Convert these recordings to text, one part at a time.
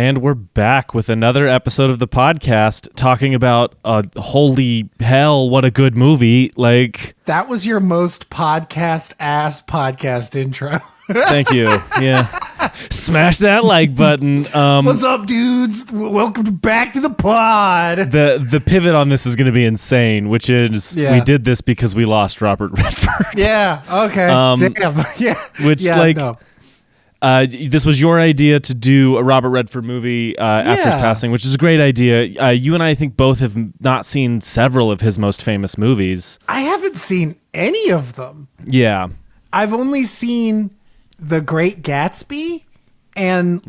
And we're back with another episode of the podcast talking about holy hell, what a good movie. Like, that was your most podcast intro. Thank you. Yeah. Smash that like button. What's up, dudes? Welcome back to the pod. The pivot on this is going to be insane, which is we did this because we lost Robert Redford. Yeah. Okay. Damn. Yeah. Which this was your idea to do a Robert Redford movie after his passing, which is a great idea. You and I think both have not seen several of his most famous movies. I haven't seen any of them. Yeah. I've only seen The Great Gatsby and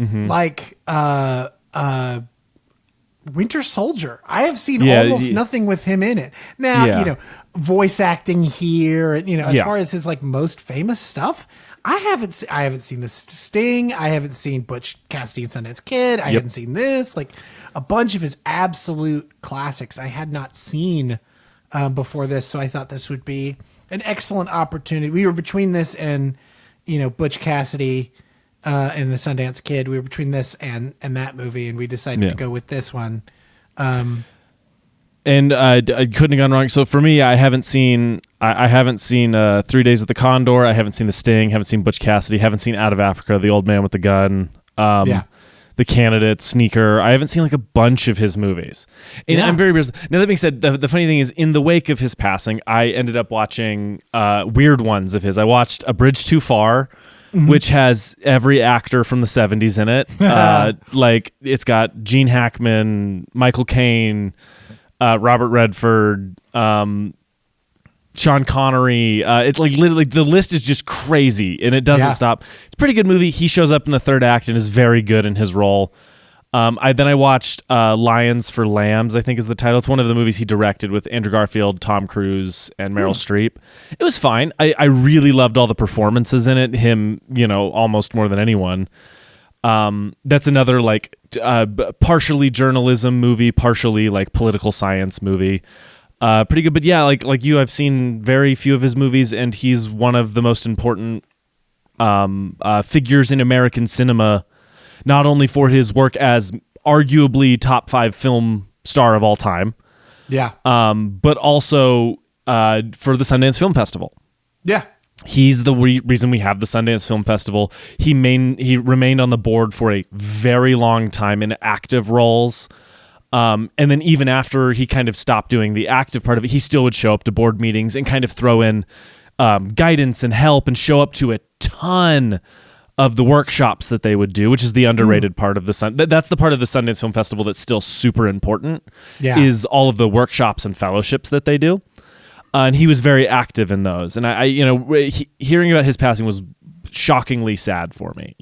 Winter Soldier. I have seen almost nothing with him in it. Now, voice acting here, as far as his most famous stuff, I haven't seen the Sting. I haven't seen Butch Cassidy and Sundance Kid. I haven't seen this. A bunch of his absolute classics I had not seen before this. So I thought this would be an excellent opportunity. We were between this and Butch Cassidy and the Sundance Kid. We were between this and that movie, and we decided to go with this one. And I couldn't have gone wrong. So for me, I haven't seen 3 Days at the Condor. I haven't seen The Sting. Haven't seen Butch Cassidy. Haven't seen Out of Africa, The Old Man with the Gun. The Candidate, Sneaker. I haven't seen a bunch of his movies. And I'm very busy. Now that being said, the funny thing is, in the wake of his passing, I ended up watching weird ones of his. I watched A Bridge Too Far, which has every actor from the 70s in it. It's got Gene Hackman, Michael Caine, Robert Redford, Sean Connery. It's literally the list is just crazy, and it doesn't stop. It's a pretty good movie. He shows up in the third act and is very good in his role. I watched Lions for Lambs, I think is the title. It's one of the movies he directed with Andrew Garfield, Tom Cruise, and Meryl Streep. It was fine. I really loved all the performances in it. Him, almost more than anyone. That's another partially journalism movie, partially political science movie. Pretty good, but like you, I've seen very few of his movies, and he's one of the most important figures in American cinema, not only for his work as arguably top 5 film star of all time, but also for the Sundance Film Festival. Yeah. He's the reason we have the Sundance Film Festival. He remained on the board for a very long time in active roles. And then even after he kind of stopped doing the active part of it, he still would show up to board meetings and kind of throw in guidance and help and show up to a ton of the workshops that they would do, which is the underrated part of the that's the part of the Sundance Film Festival that's still super important, is all of the workshops and fellowships that they do. And he was very active in those. And hearing about his passing was shockingly sad for me,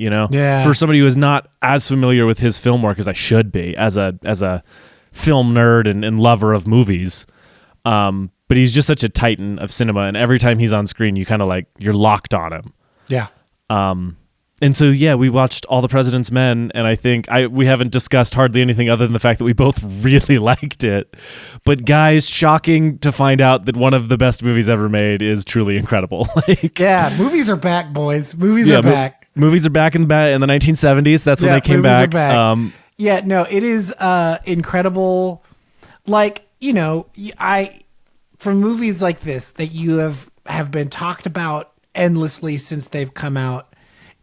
for somebody who is not as familiar with his film work as I should be as a film nerd and lover of movies. But he's just such a titan of cinema, and every time he's on screen, you kind of you're locked on him. Yeah. And so, we watched All the President's Men, and I think we haven't discussed hardly anything other than the fact that we both really liked it. But guys, shocking to find out that one of the best movies ever made is truly incredible. Movies are back, boys. Movies are back. Movies are back in the 1970s. That's when they came back. It is incredible. For movies like this that you have been talked about endlessly since they've come out,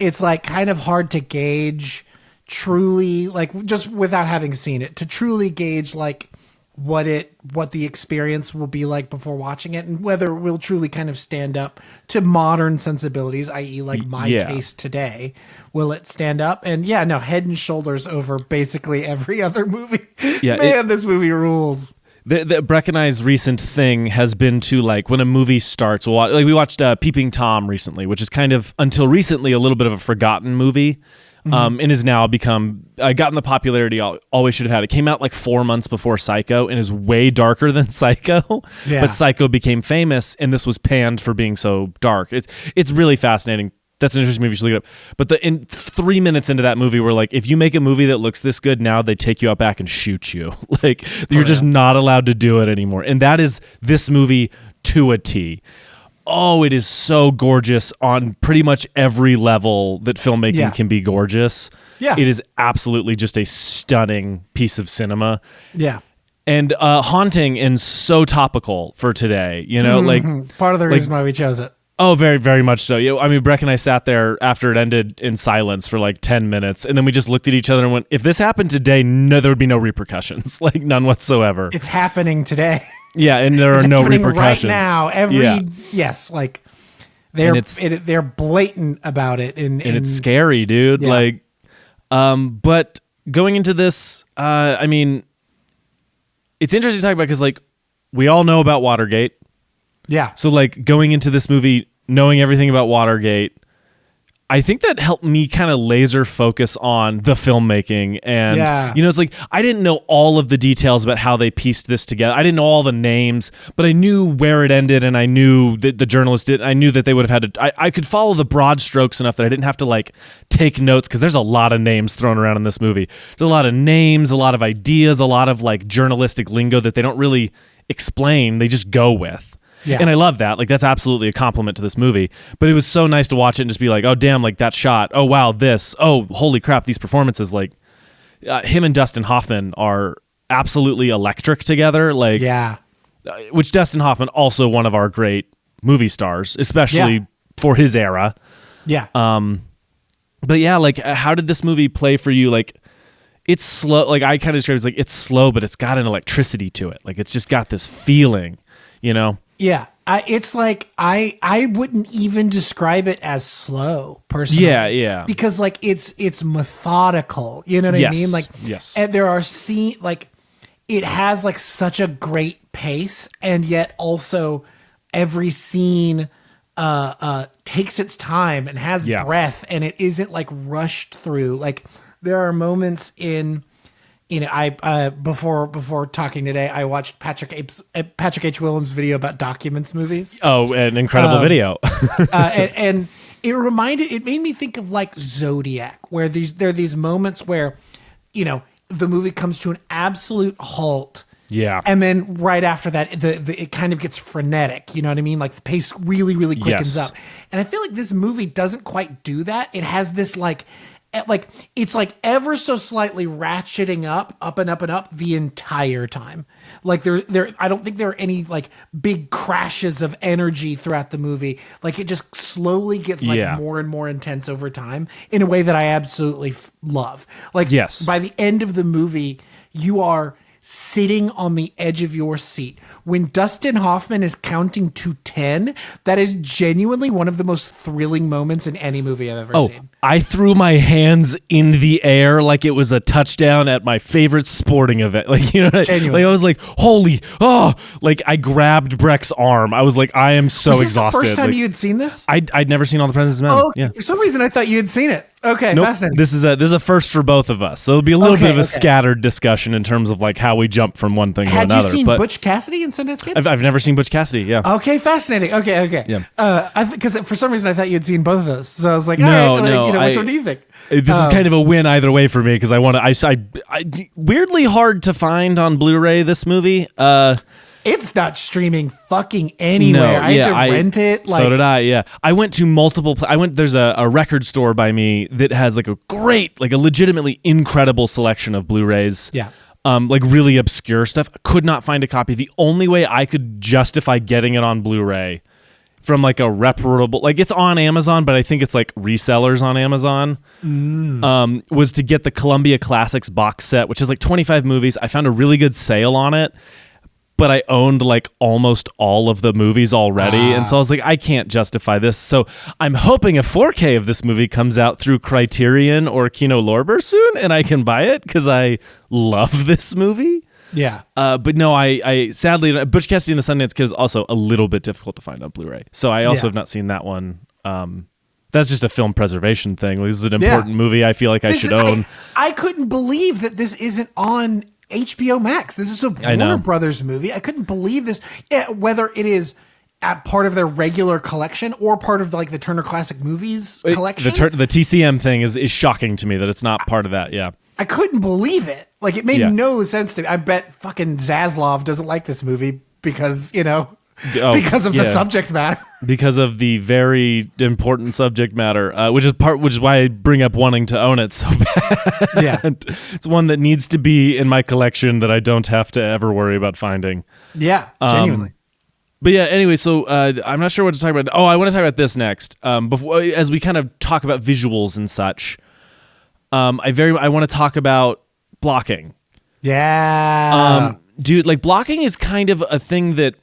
it's kind of hard to gauge truly, just without having seen it, to truly gauge what the experience will be like before watching it, and whether it will truly kind of stand up to modern sensibilities, i.e. my taste today. Will it stand up? And head and shoulders over basically every other movie. This movie rules. Breck and I's recent thing has been to when a movie starts, we watched Peeping Tom recently, which is kind of until recently a little bit of a forgotten movie, and has now gotten the popularity always should have had. It came out 4 months before Psycho and is way darker than Psycho, but Psycho became famous, and this was panned for being so dark. It's really fascinating. That's an interesting movie. You should look it up. But in 3 minutes into that movie, we're if you make a movie that looks this good now, they take you out back and shoot you. You're just not allowed to do it anymore. And that is this movie to a T. it is so gorgeous on pretty much every level that filmmaking can be gorgeous. Yeah. It is absolutely just a stunning piece of cinema. Yeah. And haunting and so topical for today, like part of the reason why we chose it. Oh, very, very much so. Yeah, I mean, Breck and I sat there after it ended in silence for like 10 minutes, and then we just looked at each other and went, if this happened today, no, there would be no repercussions, like none whatsoever. It's happening today. Yeah, and there are no repercussions. Right now, yes, like they're blatant about it. And it's scary, dude. Yeah. Like, but going into this, I mean, it's interesting to talk about because like we all know about Watergate. Yeah. So like going into this movie, knowing everything about Watergate, I think that helped me kind of laser focus on the filmmaking. And, it's like, I didn't know all of the details about how they pieced this together. I didn't know all the names, but I knew where it ended, and I knew that the journalist did. I knew that they would have had to, I could follow the broad strokes enough that I didn't have to like take notes, because there's a lot of names thrown around in this movie. There's a lot of names, a lot of ideas, a lot of like journalistic lingo that they don't really explain. They just go with. Yeah. And I love that. Like, that's absolutely a compliment to this movie. But it was so nice to watch it and just be like, oh, damn, like that shot. Oh, wow, this. Oh, holy crap, these performances. Like, him and Dustin Hoffman are absolutely electric together. Like, which Dustin Hoffman, also one of our great movie stars, especially for his era. Yeah. But yeah, like, how did this movie play for you? Like, it's slow. Like, I kind of described it as like, it's slow, but it's got an electricity to it. Like, it's just got this feeling, Yeah, it's like I wouldn't even describe it as slow personally. Yeah. Because like it's methodical. You know what I mean? Like, yes. And there are like it has like such a great pace, and yet also every scene takes its time and has breath, and it isn't like rushed through. Like, there are moments in. I before talking today, I watched Patrick H. Willems' video about documents movies. Oh, an incredible video! and it made me think of like Zodiac, where there are these moments where, the movie comes to an absolute halt. Yeah, and then right after that, it kind of gets frenetic. You know what I mean? Like, the pace really, really quickens up. And I feel like this movie doesn't quite do that. It has this like it's like ever so slightly ratcheting up and up and up the entire time. Like, I don't think there are any like big crashes of energy throughout the movie. Like, it just slowly gets like more and more intense over time in a way that I absolutely love. Like, by the end of the movie, you are sitting on the edge of your seat. When Dustin Hoffman is counting to 10, that is genuinely one of the most thrilling moments in any movie I've ever seen. I threw my hands in the air like it was a touchdown at my favorite sporting event. Like, like I was like, holy, like I grabbed Breck's arm. I was like, I am so exhausted. The first time like, you had seen this? I'd never seen All the President's Men. Oh, yeah. For some reason I thought you had seen it. Okay, nope. Fascinating. This is a first for both of us, so it'll be a little bit of a scattered discussion in terms of like how we jump from one thing to another. Had you seen Butch Cassidy and Sundance Kid? I've never seen Butch Cassidy. Yeah. Okay, fascinating. Okay. Yeah. Because for some reason I thought you had seen both of those, so I was like, no. Which one do you think? This is kind of a win either way for me, because I want to. I weirdly hard to find on Blu-ray this movie. It's not streaming fucking anywhere. I had to rent it. So did I. Yeah, I went to multiple. There's a record store by me that has like a great, like a legitimately incredible selection of Blu-rays. Yeah. Like really obscure stuff. Could not find a copy. The only way I could justify getting it on Blu-ray from like a reputable, like it's on Amazon, but I think it's like resellers on Amazon, was to get the Columbia Classics box set, which is like 25 movies. I found a really good sale on it, but I owned like almost all of the movies already. And so I was like, I can't justify this. So I'm hoping a 4K of this movie comes out through Criterion or Kino Lorber soon, and I can buy it because I love this movie. Yeah. But no, I sadly, Butch Cassidy and the Sundance Kid is also a little bit difficult to find on Blu-ray. So I also have not seen that one. That's just a film preservation thing. This is an important movie I feel like I should own. I couldn't believe that this isn't on HBO Max. This is a Warner Brothers movie. I couldn't believe this. Whether it is part of their regular collection or part of like the Turner Classic Movies collection. The TCM thing is shocking to me that it's not part of that. Yeah. I couldn't believe it. Like, it made no sense to me. I bet fucking Zaslav doesn't like this movie because, because of the subject matter. Because of the very important subject matter, which is why I bring up wanting to own it so bad. Yeah, it's one that needs to be in my collection that I don't have to ever worry about finding. Yeah, genuinely. But yeah, anyway, so I'm not sure what to talk about. Oh, I want to talk about this next. Before, as we kind of talk about visuals and such, I want to talk about blocking. Yeah, dude, like blocking is kind of a thing that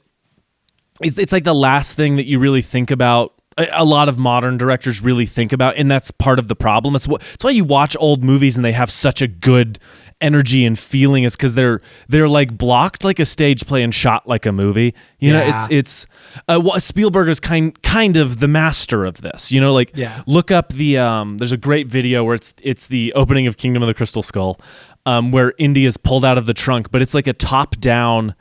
it's like the last thing that you really think about. A lot of modern directors really think about, and that's part of the problem. It's why you watch old movies and they have such a good energy and feeling. Is because they're like blocked like a stage play and shot like a movie. You know, it's Spielberg is kind of the master of this. You know, like look up the there's a great video where it's the opening of Kingdom of the Crystal Skull, where Indy is pulled out of the trunk, but it's like a top down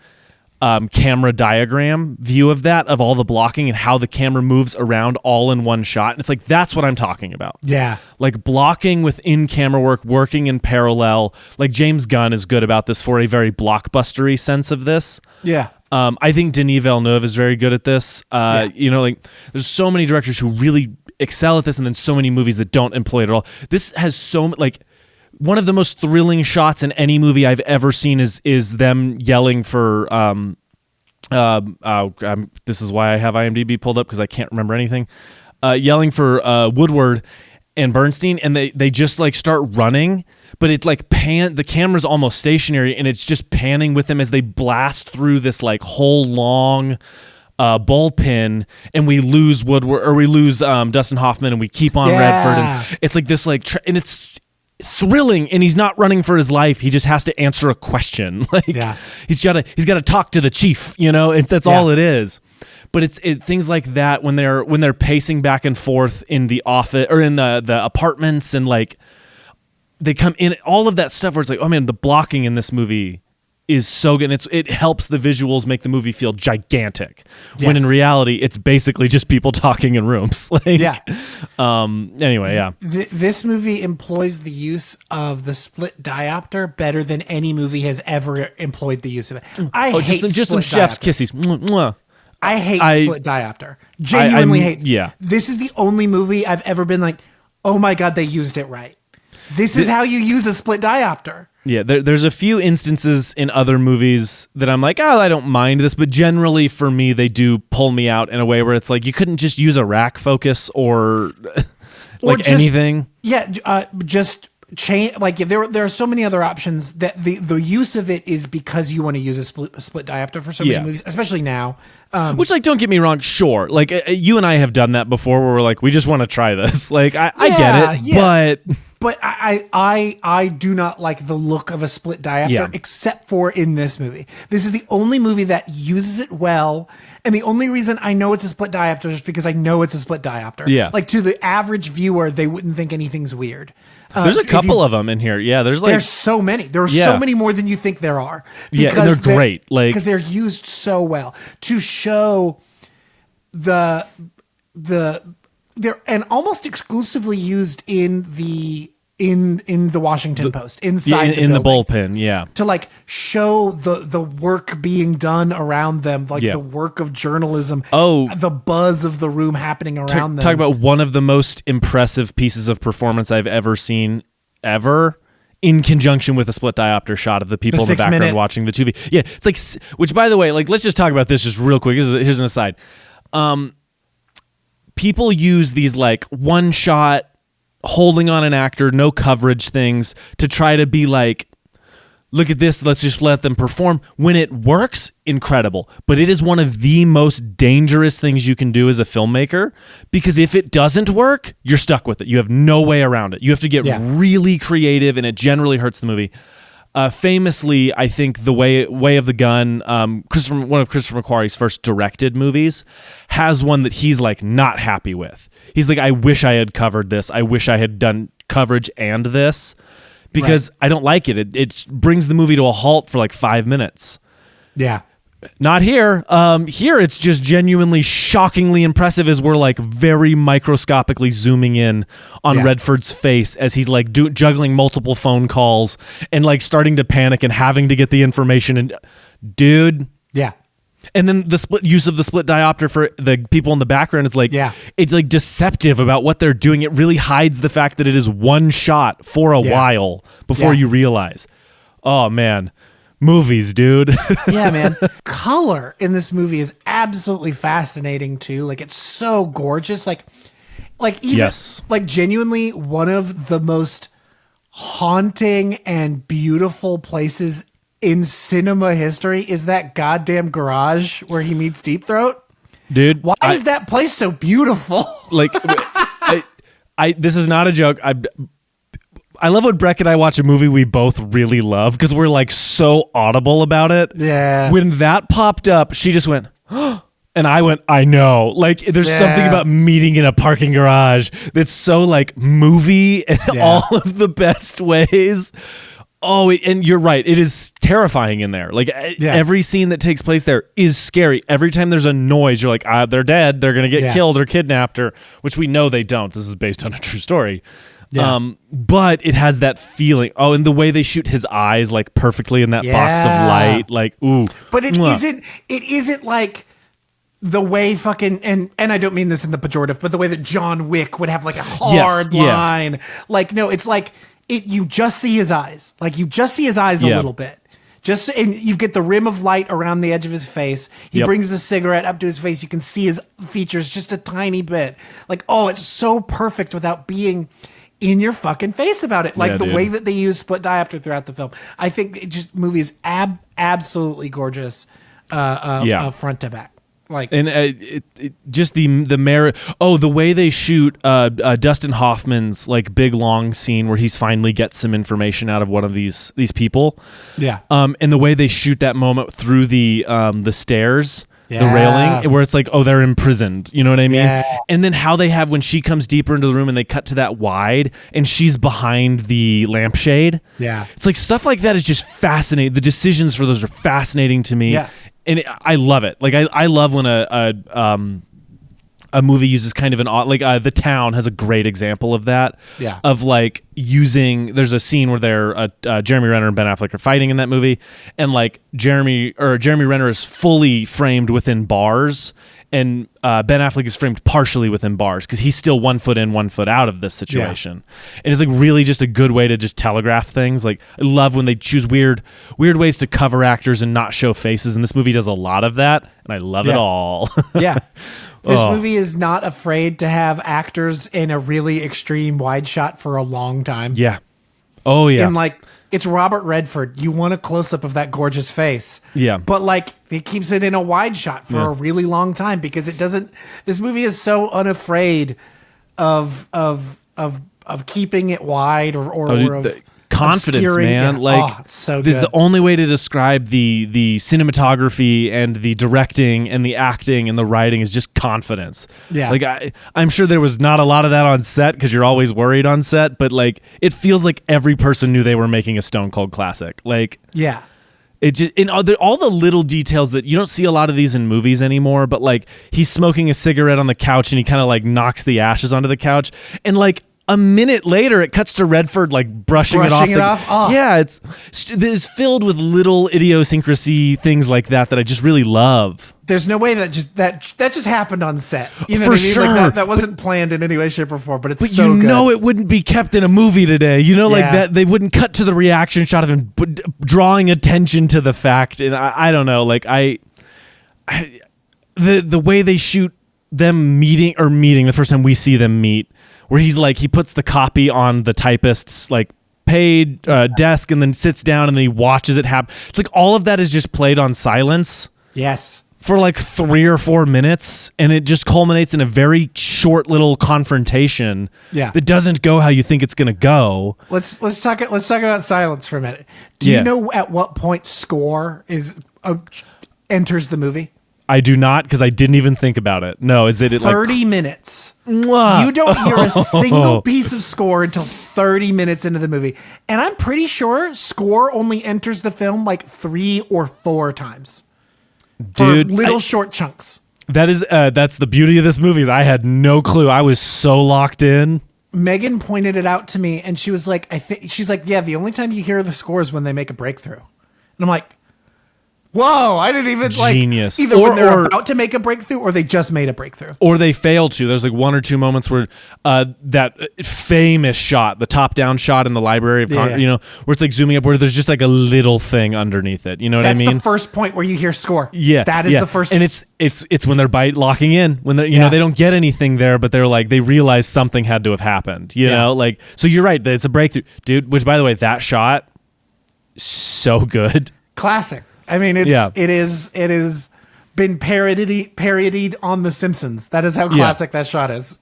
camera diagram view of all the blocking and how the camera moves around all in one shot. And it's like, that's what I'm talking about. Yeah. Like blocking within camera work, working in parallel. Like James Gunn is good about this for a very blockbustery sense of this. Yeah. I think Denis Villeneuve is very good at this. You know, like there's so many directors who really excel at this, and then so many movies that don't employ it at all. This has one of the most thrilling shots in any movie I've ever seen is them yelling for this is why I have IMDb pulled up because I can't remember anything. Yelling for Woodward and Bernstein, and they just like start running, but it's like the camera's almost stationary and it's just panning with them as they blast through this like whole long bullpen, and we lose Woodward or we lose Dustin Hoffman, and we keep on Redford, and it's like this like and it's thrilling, and he's not running for his life. He just has to answer a question. Like he's got to talk to the chief, you know, and that's all it is. But it's things like that when they're pacing back and forth in the office or in the apartments, and like they come in, all of that stuff where it's like, oh man, the blocking in this movie is so good. And it helps the visuals make the movie feel gigantic, when in reality it's basically just people talking in rooms. Anyway, this movie employs the use of the split diopter better than any movie has ever employed the use of it. I hate just some chef's kisses. I hate split diopter. Genuinely hate. Yeah, this is the only movie I've ever been like, oh my god, they used it right. This is how you use a split diopter. Yeah, there's a few instances in other movies that I'm like, oh, I don't mind this, but generally for me, they do pull me out in a way where it's like, you couldn't just use a rack focus or like anything. Yeah, just change. Like there are so many other options that the use of it is because you want to use a split diopter for so many movies, especially now. Which, like, don't get me wrong, sure. Like, you and I have done that before where we're like, we just want to try this. Like, I get it, but... But I do not like the look of a split diopter, except for in this movie. This is the only movie that uses it well, and the only reason I know it's a split diopter is because I know it's a split diopter. Yeah. Like, to the average viewer, they wouldn't think anything's weird. There's a couple of them in here. Yeah, there's so many. There are so many more than you think there are. Yeah, and they're great. Like, because they're used so well to show they're and almost exclusively used in the Washington Post inside in the bullpen, to like show the work being done around them, like the work of journalism, the buzz of the room happening around them. Talk about one of the most impressive pieces of performance I've ever seen in conjunction with a split diopter shot of the people in the background watching the TV. Yeah, it's like, which, by the way, like, let's just talk about this just real quick. Here's an aside. People use these like one shot holding on an actor, no coverage things to try to be like, look at this, let's just let them perform. When it works, incredible. But it is one of the most dangerous things you can do as a filmmaker, because if it doesn't work, you're stuck with it. You have no way around it. You have to get really creative, and it generally hurts the movie. Famously, I think the Way of the Gun, one of Christopher McQuarrie's first directed movies, has one that he's like not happy with. He's like, I wish I had covered this. I wish I had done coverage and this, because I don't like it. It brings the movie to a halt for like 5 minutes. Yeah. Not here. Here it's just genuinely shockingly impressive as we're like very microscopically zooming in on Redford's face as he's like juggling multiple phone calls and like starting to panic and having to get the information. And dude, And then the use of the split diopter for the people in the background is like, it's like deceptive about what they're doing. It really hides the fact that it is one shot for a while before you realize. Oh man, movies, dude. Yeah, man. Color in this movie is absolutely fascinating too. Like it's so gorgeous. Like even like genuinely one of the most haunting and beautiful places in cinema history is that goddamn garage where he meets Deep Throat. Dude, why is that place so beautiful? Like, I this is not a joke. I love when Breck and I watch a movie we both really love because we're like so audible about it. Yeah. When that popped up, she just went, and I went, I know. Like, there's something about meeting in a parking garage that's so like movie in all of the best ways. Oh, and you're right. It is terrifying in there. Like every scene that takes place there is scary. Every time there's a noise, you're like, they're dead. They're going to get killed or kidnapped, or which we know they don't. This is based on a true story. Yeah. But it has that feeling. Oh, and the way they shoot his eyes like perfectly in that box of light, like ooh. But it isn't like the way fucking and I don't mean this in the pejorative, but the way that John Wick would have like a hard line. Like no, it's like you just see his eyes. Like you just see his eyes a little bit. And you get the rim of light around the edge of his face. He brings the cigarette up to his face. You can see his features just a tiny bit. Like, oh, it's so perfect without being in your fucking face about it. Like the way that they use split diopter throughout the film. I think movie is absolutely gorgeous front to back. Like, and just the merit. Oh, the way they shoot Dustin Hoffman's like big long scene where he's finally gets some information out of one of these people. Yeah. And the way they shoot that moment through the stairs, the railing, where it's like, oh, they're imprisoned. You know what I mean? Yeah. And then how they have when she comes deeper into the room and they cut to that wide and she's behind the lampshade. Yeah. It's like stuff like that is just fascinating. The decisions for those are fascinating to me. Yeah. And I love it. Like I love when a movie uses kind of an odd, like The Town has a great example of that. Yeah. Of like using, there's a scene where Jeremy Renner and Ben Affleck are fighting in that movie, and like Jeremy Renner is fully framed within bars, and Ben Affleck is framed partially within bars because he's still 1 foot in, 1 foot out of this situation. Yeah. And it's like really just a good way to just telegraph things. Like I love when they choose weird ways to cover actors and not show faces, and this movie does a lot of that, and I love it all. Yeah. This movie is not afraid to have actors in a really extreme wide shot for a long time. Yeah. Oh, yeah. And like, it's Robert Redford. You want a close-up of that gorgeous face. Yeah. But like, it keeps it in a wide shot for a really long time because it doesn't, this movie is so unafraid of keeping it wide or confidence, man. Like, it's so good. This is the only way to describe the cinematography and the directing and the acting and the writing is just confidence. Yeah. Like I'm sure there was not a lot of that on set because you're always worried on set, but like it feels like every person knew they were making a Stone Cold classic. Like, yeah. It just in all the little details that you don't see a lot of these in movies anymore, but like he's smoking a cigarette on the couch and he kind of like knocks the ashes onto the couch, and like a minute later, it cuts to Redford like brushing it off. Oh. Yeah, it's filled with little idiosyncrasy things like that I just really love. There's no way that just happened on set. You know For what I mean? sure. Like that wasn't planned in any way, shape, or form. But it's but so you good. know it wouldn't be kept in a movie today. You know, like that they wouldn't cut to the reaction shot of him drawing attention to the fact. And I don't know, like the way they shoot them meeting the first time we see them meet, where he's like, he puts the copy on the typist's like desk and then sits down and then he watches it happen. It's like all of that is just played on silence. Yes. For like 3 or 4 minutes, and it just culminates in a very short little confrontation that doesn't go how you think it's going to go. Let's talk about silence for a minute. Do you know at what point score enters the movie? I do not, because I didn't even think about it. No, is it 30 minutes? Mwah. You don't hear a single piece of score until 30 minutes into the movie. And I'm pretty sure score only enters the film like 3 or 4 times. Dude, for little short chunks. That's the beauty of this movie. Is I had no clue. I was so locked in. Megan pointed it out to me, and she was like, she's like, yeah, the only time you hear the score is when they make a breakthrough. And I'm like, Whoa, I didn't even genius. Either when they're about to make a breakthrough or they just made a breakthrough. Or they fail to. There's like one or two moments where that famous shot, the top-down shot in the Library of Congress, where it's like zooming up, where there's just like a little thing underneath it. You know what I mean? That's the first point where you hear score. Yeah. That is the first. And it's when they're locking in, when they they don't get anything there, but they're like, they realize something had to have happened. You know, like, so you're right. It's a breakthrough. Dude, which by the way, that shot, so good. Classic. I mean, it is been parodied on The Simpsons. That is how classic that shot is.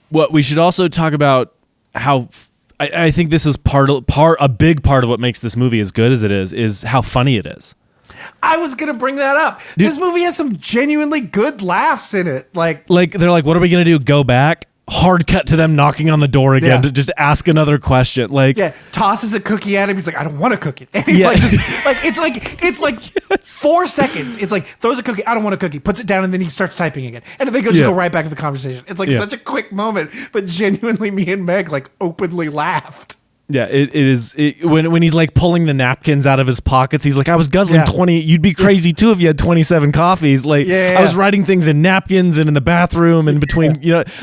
What we should also talk about how I think this is a big part of what makes this movie as good as it is how funny it is. I was gonna bring that up. Dude, this movie has some genuinely good laughs in it. Like they're like, what are we gonna do? Go back? Hard cut to them knocking on the door again to just ask another question. Like, tosses a cookie at him. He's like, I don't want a cookie. And he's it's like 4 seconds. It's like, throws a cookie. I don't want a cookie. Puts it down and then he starts typing again. And then they go right back to the conversation. It's like such a quick moment, but genuinely me and Meg like openly laughed. Yeah, it is. When he's like pulling the napkins out of his pockets, he's like, I was guzzling 20. You'd be crazy too if you had 27 coffees. Like, I was writing things in napkins and in the bathroom and between,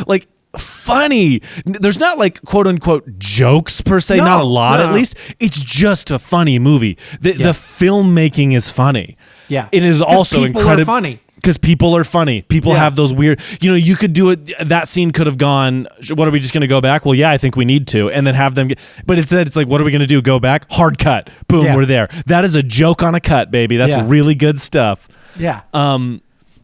like, funny. There's not like quote unquote jokes per se, not a lot at least. It's just a funny movie. The filmmaking is funny. Yeah, it is also incredibly funny. Because people are funny. People have those weird, you could do it. That scene could have gone, what are we just going to go back? Well, yeah, I think we need to. And then have them but instead it's like, what are we going to do? Go back? Hard cut. Boom, we're there. That is a joke on a cut, baby. That's really good stuff. Yeah.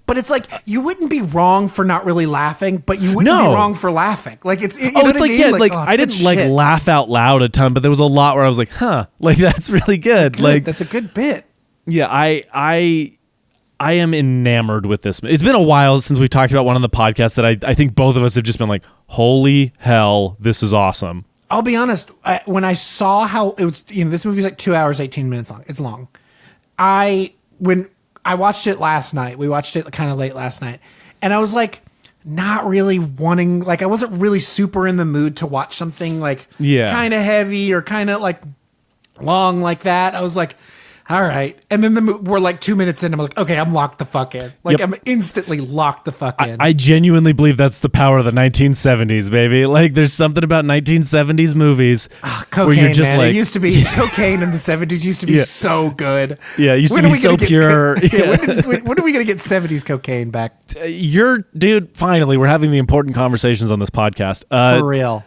But it's like, you wouldn't be wrong for not really laughing, but you wouldn't be wrong for laughing. Like, it's, you know it's like, I didn't like laugh out loud a ton, but there was a lot where I was like, huh, like, that's really good. That's a good bit. Yeah, I am enamored with this. It's been a while since we've talked about one on the podcast that I think both of us have just been like, holy hell, this is awesome. I'll be honest. When I saw how it was, this movie's like 2 hours, 18 minutes long. It's long. When I watched it last night, we watched it kind of late last night, and I was like, not really wanting, like, I wasn't really super in the mood to watch something like kind of heavy or kind of like long like that. I was like, all right. And then we're like 2 minutes in. I'm like, okay, I'm locked the fuck in. Like, I'm instantly locked the fuck in. I genuinely believe that's the power of the 1970s, baby. Like, there's something about 1970s movies cocaine, where you're just man. It used to be cocaine in the 70s used to be so good. Yeah, it used to be so pure. When are we going to get 70s cocaine back? Dude, finally, we're having the important conversations on this podcast. For real.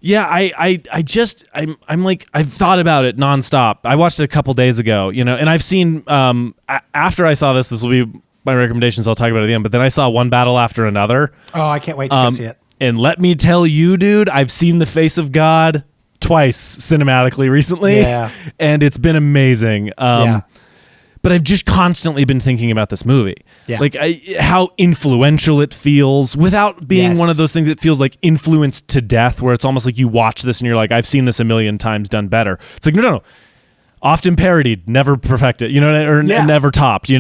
Yeah, I'm like, I've thought about it nonstop. I watched it a couple days ago, and I've seen, after I saw this will be my recommendations. I'll talk about it at the end, but then I saw One Battle After Another. Oh, I can't wait to go see it. And let me tell you, dude, I've seen The Face of God twice cinematically recently. Yeah. And it's been amazing. But I've just constantly been thinking about this movie. Yeah. Like how influential it feels without being one of those things that feels like influenced to death, where it's almost like you watch this and you're like, I've seen this a million times done better. It's like, no. Often parodied, never perfected, never topped,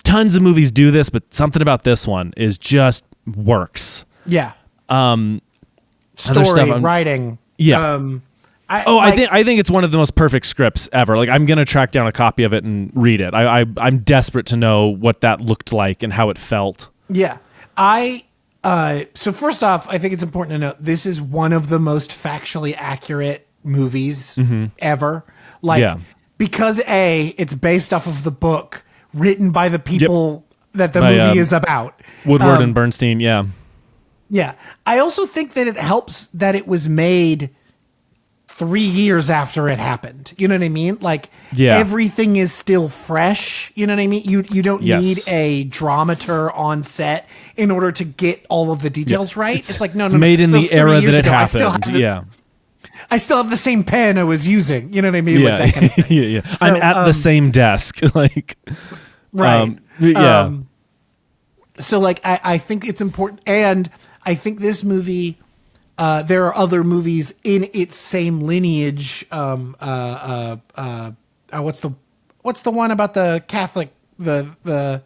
tons of movies do this, but something about this one is just works. Yeah. Story, writing. Yeah. I think it's one of the most perfect scripts ever. Like, I'm gonna track down a copy of it and read it. I'm desperate to know what that looked like and how it felt. Yeah, so first off, I think it's important to note this is one of the most factually accurate movies ever. Like, because it's based off of the book written by the people that the movie is about. Woodward and Bernstein. Yeah. Yeah. I also think that it helps that it was made 3 years after it happened. You know what I mean? Like, everything is still fresh. You know what I mean? You don't need a dramaturg on set in order to get all of the details right. It's like, no, made in the era that it happened. I still have the same pen I was using. You know what I mean? Yeah. Like that kind of thing. So, I'm at the same desk. Like, right. So like, I think it's important. And I think this movie, there are other movies in its same lineage. What's the one about the Catholic, the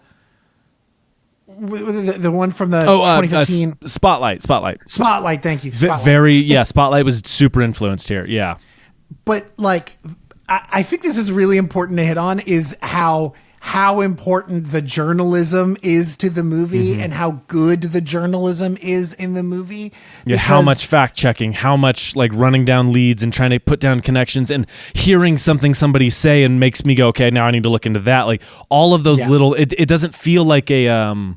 one from the 2015 Spotlight. Thank you. Spotlight. Spotlight was super influenced here. Yeah. But like, I think this is really important to hit on is how important the journalism is to the movie and how good the journalism is in the movie. Yeah, how much fact checking, how much like running down leads and trying to put down connections and hearing something somebody say and makes me go, okay, now I need to look into that. Like all of those little, it doesn't feel like a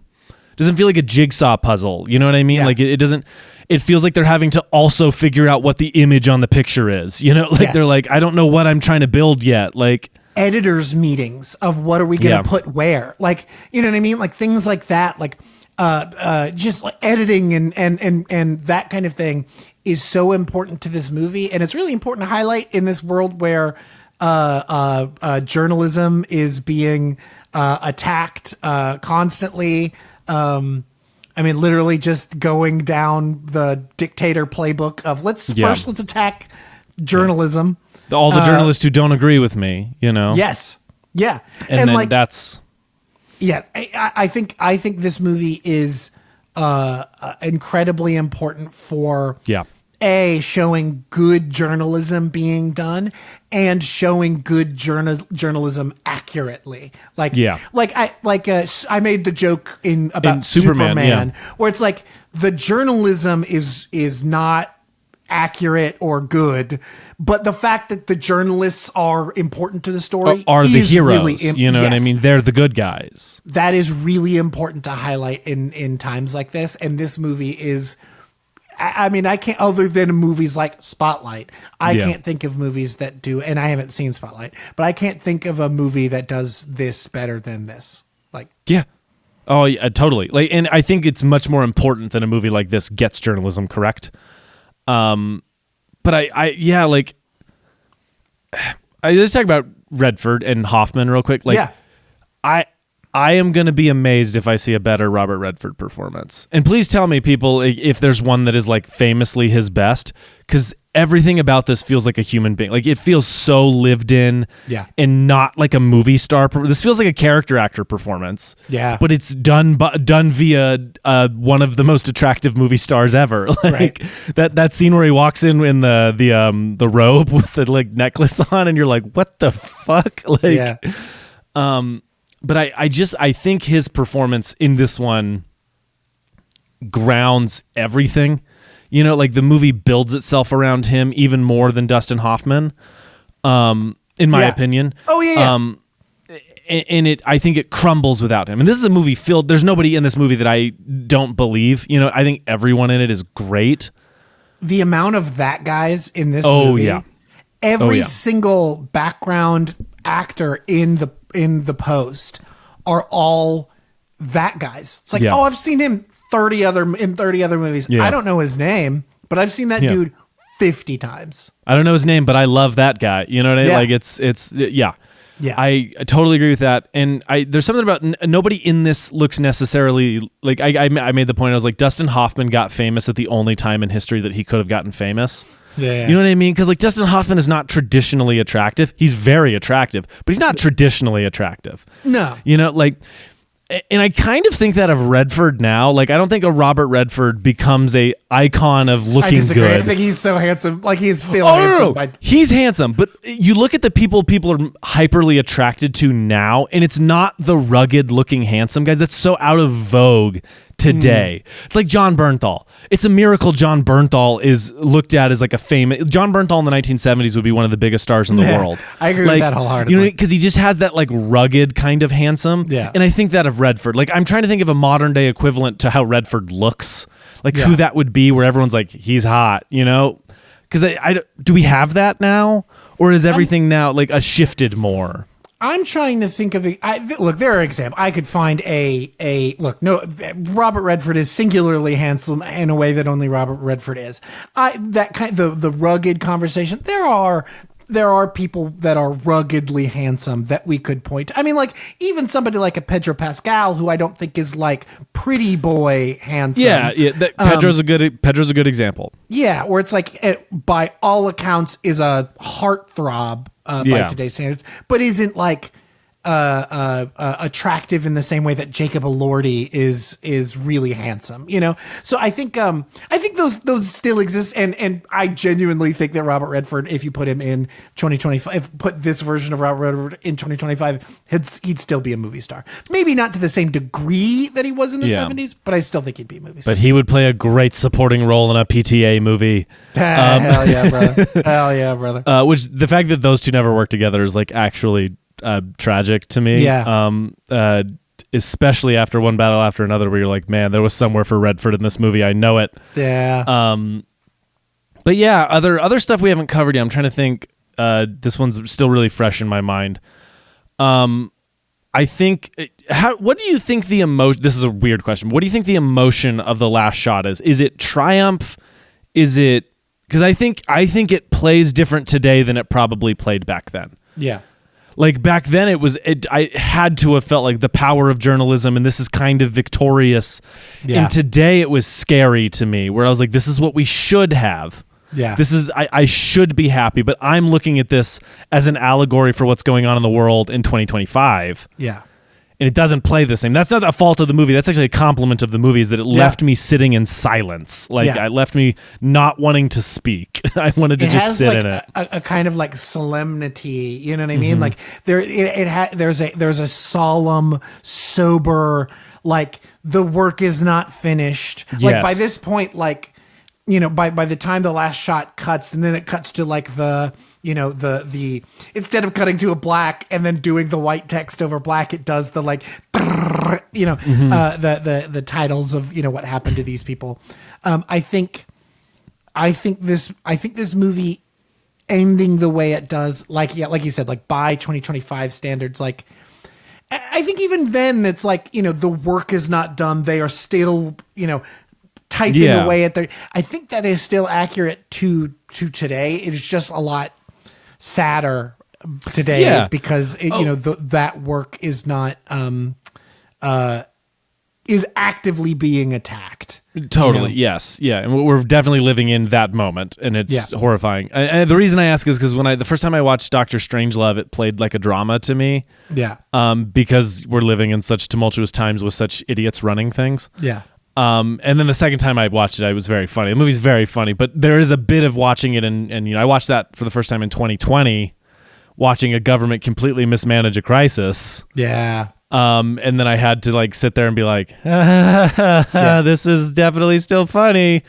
jigsaw puzzle. You know what I mean? Yeah. Like it doesn't. It feels like they're having to also figure out what the image on the picture is. You know, like they're like, I don't know what I'm trying to build yet. Like editors meetings of what are we going to put where? Like, you know what I mean? Like things like that. Like just like editing and that kind of thing is so important to this movie, and it's really important to highlight in this world where journalism is being attacked constantly. I mean, literally just going down the dictator playbook of let's attack journalism. All the journalists who don't agree with me, you know? Yes. Yeah. And then like, that's... Yeah. I think this movie is incredibly important for... Yeah. Showing good journalism being done and showing good journalism accurately. I made the joke about Superman where it's like the journalism is not accurate or good, but the fact that the journalists are important to the story are the heroes. Really you know what I mean? They're the good guys. That is really important to highlight in times like this. And this movie is... I mean, I can't, other than movies like Spotlight, I can't think of movies that do, and I haven't seen Spotlight, but I can't think of a movie that does this better than this. Like, yeah. Oh, yeah, totally. Like, and I think it's much more important than a movie like this gets journalism correct. But let's talk about Redford and Hoffman real quick. Like, I am going to be amazed if I see a better Robert Redford performance. And please tell me, people, if there's one that is like famously his best, because everything about this feels like a human being. Like it feels so lived in and not like a movie star. This feels like a character actor performance. Yeah. But it's done via one of the most attractive movie stars ever. Like that scene where he walks in the robe with the like necklace on and you're like, what the fuck? Like, but I think his performance in this one grounds everything. You know, like the movie builds itself around him even more than Dustin Hoffman, in my opinion. Oh, yeah. And I think it crumbles without him. And this is a movie filled... There's nobody in this movie that I don't believe. You know, I think everyone in it is great. The amount of that guys in this movie... Every single background actor in the post are all that guys. It's like, I've seen him 30 other movies. I don't know his name, but I've seen that dude 50 times. I don't know his name, but I love that guy. You know what I mean? Like it's Yeah. I totally agree with that. And there's something about nobody in this looks necessarily like I made the point. I was like, Dustin Hoffman got famous at the only time in history that he could have gotten famous. Yeah. You know what I mean? Because like Dustin Hoffman is not traditionally attractive. He's very attractive, but he's not traditionally attractive. No. You know, like, and I kind of think that of Redford now. Like, I don't think a Robert Redford becomes a icon of looking good. I think he's so handsome. Like he's still handsome. No. He's handsome, but you look at the people are hyperly attracted to now, and it's not the rugged looking handsome guys. That's so out of vogue today. It's like John Bernthal. It's a miracle John Bernthal is looked at as like a famous... John Bernthal in the 1970s would be one of the biggest stars in the world. I agree with that wholeheartedly. You know, because he just has that like rugged kind of handsome. Yeah. And I think that of Redford. Like I'm trying to think of a modern day equivalent to how Redford looks. Like who that would be where everyone's like, he's hot, you know? Because do we have that now? Or is everything now like a shifted more? I'm trying to think of look. There are examples. I could find a look. No, Robert Redford is singularly handsome in a way that only Robert Redford is. The rugged conversation. There are people that are ruggedly handsome that we could point to. I mean, like even somebody like a Pedro Pascal, who I don't think is like pretty boy handsome. Yeah. Pedro's a good example. Yeah, where it's like by all accounts is a heartthrob. By today's standards, but isn't like attractive in the same way that Jacob Elordi is really handsome, you know? So I think those still exist. And I genuinely think that Robert Redford, if you put him in 2025, if put this version of Robert Redford in 2025, he'd still be a movie star. Maybe not to the same degree that he was in the 70s, but I still think he'd be a movie star. But he would play a great supporting role in a PTA movie. Hell yeah, brother. Hell yeah, brother. Which the fact that those two never worked together is like actually tragic to me. Yeah. Especially after One Battle After Another, where you're like, man, there was somewhere for Redford in this movie. I know it. Yeah. But yeah, other stuff we haven't covered yet. I'm trying to think. This one's still really fresh in my mind. I think. What do you think the emotion? This is a weird question. What do you think the emotion of The Last Shot is? Is it triumph? Is it? Because I think it plays different today than it probably played back then. Yeah. Like back then I had to have felt like the power of journalism and this is kind of victorious. Yeah. And today it was scary to me where I was like, this is what we should have. Yeah. This is, I should be happy, but I'm looking at this as an allegory for what's going on in the world in 2025. Yeah. And it doesn't play the same. That's not a fault of the movie. That's actually a compliment of the movie is that it left me sitting in silence. Like it left me not wanting to speak. I wanted to just sit like in it. A kind of like solemnity, you know what I mean? Like there's a solemn, sober, like the work is not finished. Yes. Like by this point, like, you know, by the time the last shot cuts and then it cuts to like the instead of cutting to a black and then doing the white text over black, it does the like, you know, the titles of, you know, what happened to these people. I think this movie ending the way it does, like you said, like by 2025 standards, like I think even then it's like, you know, the work is not done. They are still, you know, typing away at their, I think that is still accurate to today. It is just a lot sadder today because you know that work is not is actively being attacked. Totally. You know? Yes. Yeah. And we're definitely living in that moment and it's horrifying. And the reason I ask is because the first time I watched Dr. Strangelove, it played like a drama to me. Yeah. Because we're living in such tumultuous times with such idiots running things. Yeah. And then the second time I watched it, it was very funny. The movie's very funny, but there is a bit of watching it, and you know, I watched that for the first time in 2020, watching a government completely mismanage a crisis. Yeah. And then I had to like sit there and be like, this is definitely still funny.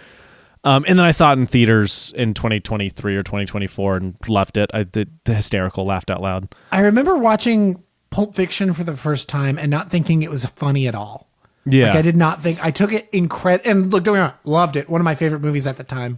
And then I saw it in theaters in 2023 or 2024 and loved it. I did the hysterical, laughed out loud. I remember watching Pulp Fiction for the first time and not thinking it was funny at all. Yeah. Like I did not think, I took it and look, don't get me wrong, loved it. One of my favorite movies at the time.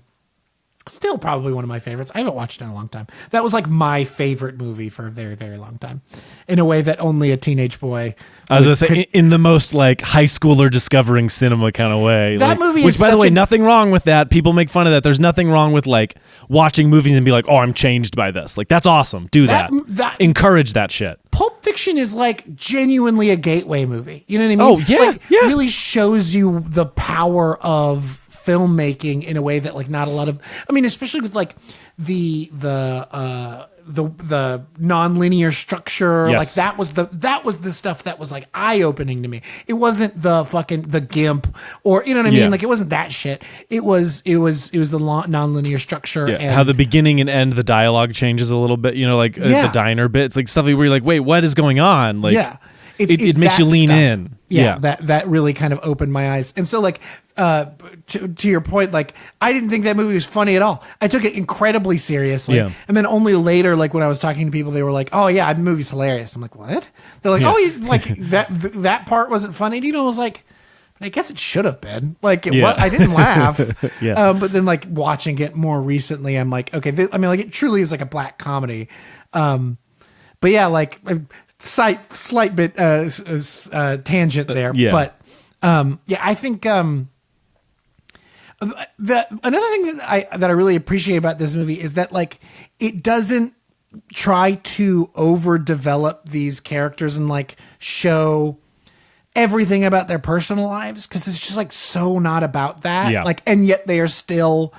Still probably one of my favorites. I haven't watched it in a long time. That was like my favorite movie for a very, very long time. In a way that only a teenage boy. I was going to say, in the most like high schooler discovering cinema kind of way. That movie which, by the way, nothing wrong with that. People make fun of that. There's nothing wrong with like watching movies and be like, oh, I'm changed by this. Like, that's awesome. Do that. Encourage that shit. Pulp Fiction is like genuinely a gateway movie. You know what I mean? Oh, yeah. Like, really shows you the power of filmmaking in a way that like not a lot of, I mean, especially with like the non-linear structure. Yes. Like that was the stuff that was like eye-opening to me. It wasn't the GIMP or, you know what I mean? Like it wasn't that shit. It was the non-linear structure. Yeah. And how the beginning and end, the dialogue changes a little bit, you know, like the diner bit. It's like stuff where you're like, wait, what is going on? Like, it makes you lean in. Yeah, that really kind of opened my eyes. And so like, to your point, like I didn't think that movie was funny at all. I took it incredibly seriously. Yeah. And then only later, like when I was talking to people, they were like, oh yeah, the movie's hilarious. I'm like, what? They're like, oh, like that part wasn't funny. And, you know, I was like, but I guess it should have been. Like, I didn't laugh. But then like watching it more recently, I'm like, okay, like it truly is like a black comedy. But yeah, like slight bit tangent there. Yeah. But I think another thing that I really appreciate about this movie is that like it doesn't try to overdevelop these characters and like show everything about their personal lives, because it's just like so not about that. Yeah. Like, and yet they are still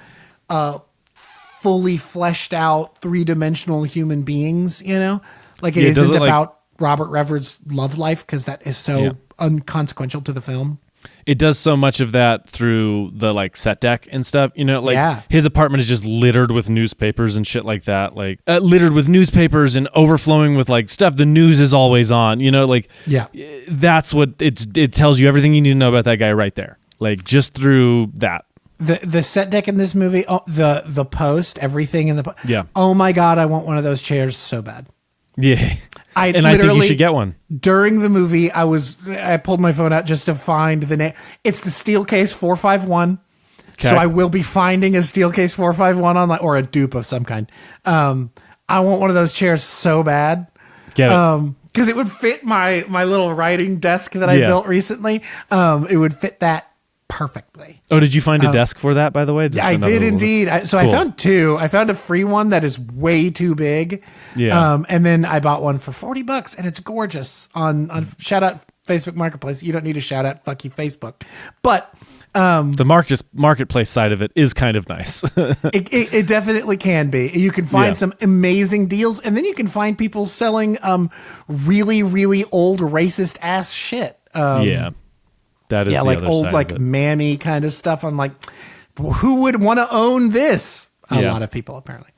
fully fleshed out 3-dimensional human beings, you know? Like it isn't about Robert Redford's love life because that is so unconsequential to the film. It does so much of that through the like set deck and stuff, you know, like his apartment is just littered with newspapers and shit like that, like littered with newspapers and overflowing with like stuff. The news is always on, you know, like that's what it tells you everything you need to know about that guy right there. Like just through that. The set deck in this movie, the post, everything in the oh my God, I want one of those chairs so bad. Yeah. I think you should get one. During the movie, I pulled my phone out just to find the name. It's the Steelcase 451. Okay. So I will be finding a Steelcase 451 online, or a dupe of some kind. I want one of those chairs so bad. Get it. Because it would fit my little writing desk that I built recently. It would fit that perfectly. Oh, did you find a desk for that, by the way? I did indeed. Cool. I found two. I found a free one that is way too big. Yeah. And then I bought one for $40 and it's gorgeous on shout out Facebook Marketplace. You don't need a shout out. Fuck you, Facebook. But the marketplace side of it is kind of nice. it definitely can be. You can find some amazing deals, and then you can find people selling really, really old racist ass shit. That is the like other old, side like mammy kind of stuff. I'm like, who would want to own this? A lot of people, apparently.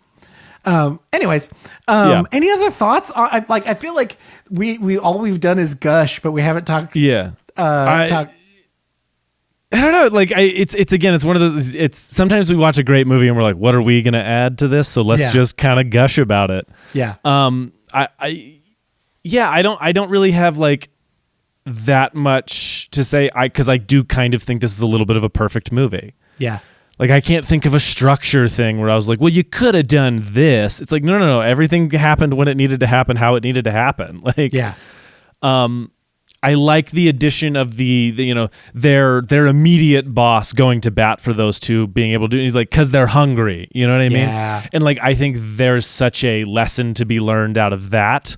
Anyways, any other thoughts? I feel like we all we've done is gush, but we haven't talked. I don't know. Like it's one of those. It's sometimes we watch a great movie and we're like, what are we gonna add to this? So let's just kind of gush about it. Yeah. I don't really have like that much to say, because I do kind of think this is a little bit of a perfect movie. Yeah. Like I can't think of a structure thing where I was like, well, you could have done this. It's like, no. Everything happened when it needed to happen, how it needed to happen. Like, I like the addition of the their immediate boss going to bat for those two, being able to, he's like, cause they're hungry. You know what I mean? Yeah. And like, I think there's such a lesson to be learned out of that.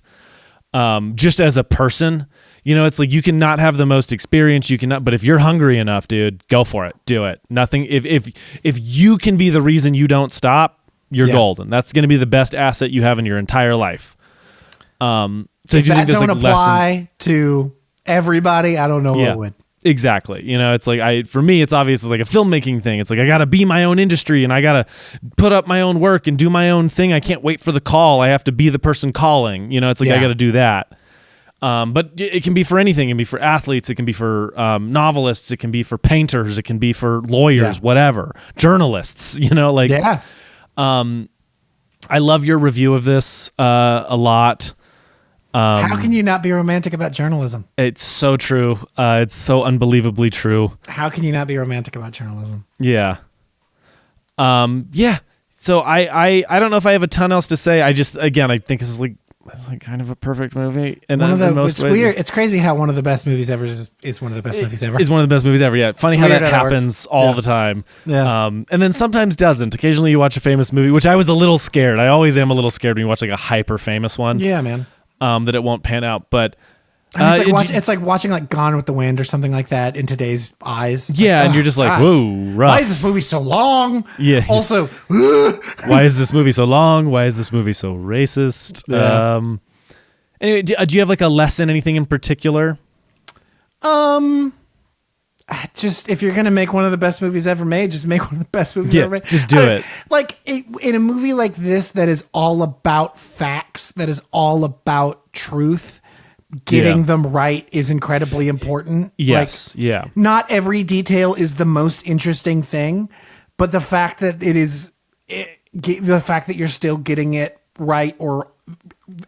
Just as a person, you know, it's like you can not have the most experience, but if you're hungry enough, dude, go for it. Do it. Nothing. If you can be the reason you don't stop, you're golden. That's going to be the best asset you have in your entire life. So if you think there's don't like apply to everybody, I don't know what would. Exactly. You know, it's like for me, it's obviously like a filmmaking thing. It's like, I got to be my own industry and I got to put up my own work and do my own thing. I can't wait for the call. I have to be the person calling, you know, it's like, I got to do that. But it can be for anything. It can be for athletes. It can be for novelists. It can be for painters. It can be for lawyers, whatever, journalists, you know, like, I love your review of this a lot. How can you not be romantic about journalism? It's so true. It's so unbelievably true. How can you not be romantic about journalism? Yeah. So I don't know if I have a ton else to say. I think this is like kind of a perfect movie. And it's weird. It's crazy how one of the best movies ever is one of the best movies ever. Is one of the best movies ever. Yeah. Funny how that happens all the time. Yeah. And then sometimes doesn't. Occasionally you watch a famous movie, which I was a little scared. I always am a little scared when you watch like a hyper famous one. Yeah, man. That it won't pan out, but it's like watching like Gone with the Wind or something like that in today's eyes. It's and you're just like, whoa, rough. Why is this movie so long? Yeah. Also, why is this movie so long? Why is this movie so racist? Yeah. Anyway, do you have like a lesson, anything in particular? Just if you're gonna make one of the best movies ever made, just make one of the best movies ever made. Just do it. Like in a movie like this that is all about facts, that is all about truth, getting them right is incredibly important. Yes. Like, not every detail is the most interesting thing, but the fact that the fact that you're still getting it right or